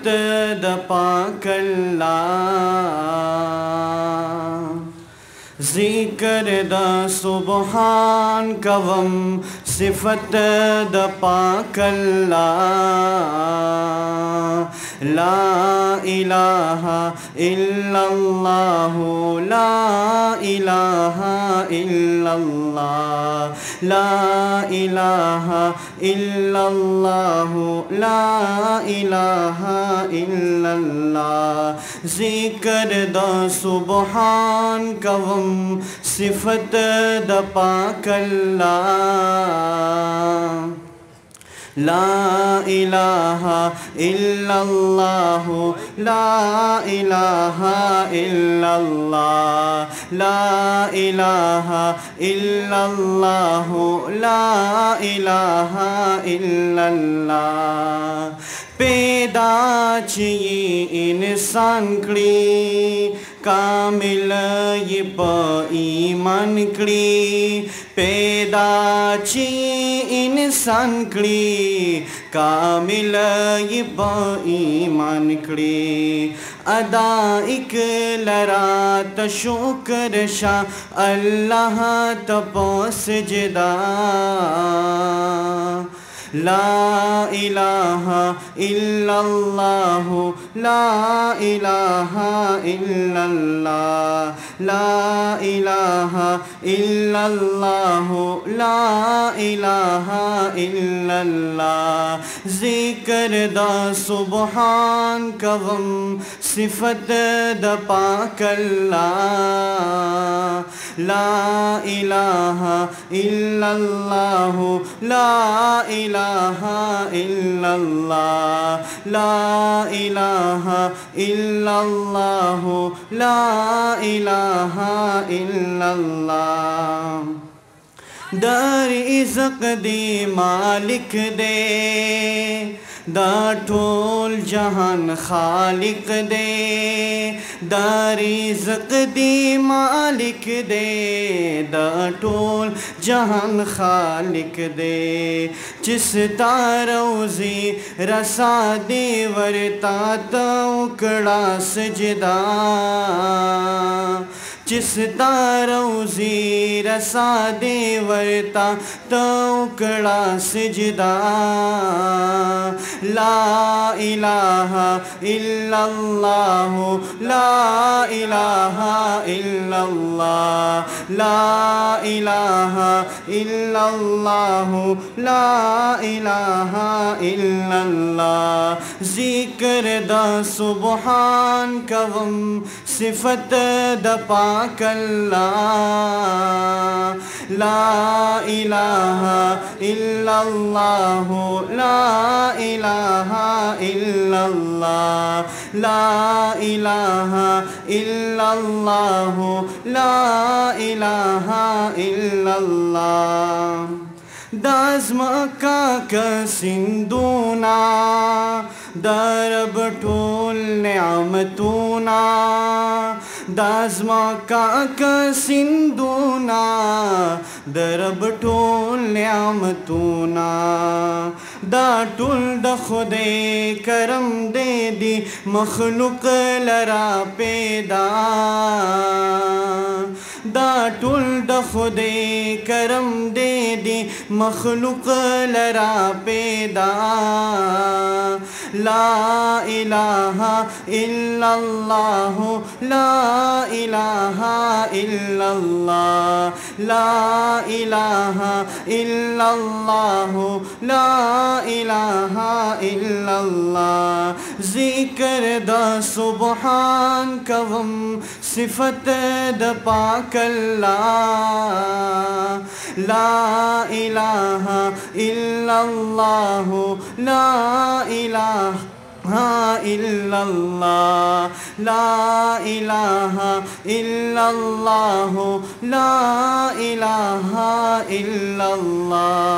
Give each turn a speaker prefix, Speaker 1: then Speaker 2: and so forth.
Speaker 1: The पाक अल्लाह ज़िक्र the सुबहान कवम सिफत द पाक अल्लाह ला इलाहा इल्लल्लाह ला इलाहा इल्लल्लाह ला इलाहा इल्लल्लाह ला इलाहा इल्लल्लाह ज़िक्र द सुबहान कवम सिफत द पाक अल्लाह ला इलाहा इल्लल्लाह ला इलाहा इल्लल्लाह ला इलाहा इल्लल्लाह ला इलाहा इल्लल्लाह पैदा छिए इंसान कड़ी कामिल ये ईमान कड़ी पैदा छिए इंसान कड़ी कामिल ये ईमान कड़ी अदा इक लरा तशुक्र शाह अल्लाह तपो सजदा ला इलाहा इल्लल्लाह ला इलाहा इल्लल्लाह ला इलाहा इल्लल्लाह ला इलाहा इल्लल्लाह ज़िक्र द सुबहान कवम सिफत द पाक अल्लाह ला इलाहा इल्लल्लाह ला इलाहा इल्लल्लाह ला इलाहा इल्लल्लाह ला इलाहा इल्लल्लाह दर इज़्ज़त दे मालिक दे दा ठोल जहान खालिक दे दर इज़्ज़त दे मालिक दे दा ठोल जहान खालिक दे जिस तारोज़ी रसा दे वरता तौकड़ा सजदा जिस तारोज़ी रसा दे वरता तौकड़ा सजदा ला इलाहा इल्लल्लाह ला इलाहा इल्लल्लाह ला इलाहा इल्लल्लाह ला इलाहा इल्लल्लाह ज़िक्र द सुबहान कवम सिफत द पाक अल्लाह ला इलाहा इल्लल्लाह ला इलाहा इल्लल्लाह ला इलाहा इल्लल्लाह ला इलाहा इल्लल्लाह दाज़्मका का सिंधुना दरब ठोल नेअमतुना दाज़्मका का सिंधुना दरब ठोल नेअमतुना दा टुल द खुदे करम दे दी मखलूक लरा पैदा दा टुल द खुदे करम दे दी मखलूक लरा पैदा ला इलाहा इल्लल्लाह ला इलाहा इल्लल्लाह ला इलाहा इल्लल्लाह ला इलाहा इल्लल्लाह ज़िक्र द सुबहान कवम सिफत द पाक अल्लाह ला इलाहा इल्लल्लाह ला इलाहा इल्लल्लाह ला इलाहा इल्लल्लाह ला इलाहा इल्लल्लाह।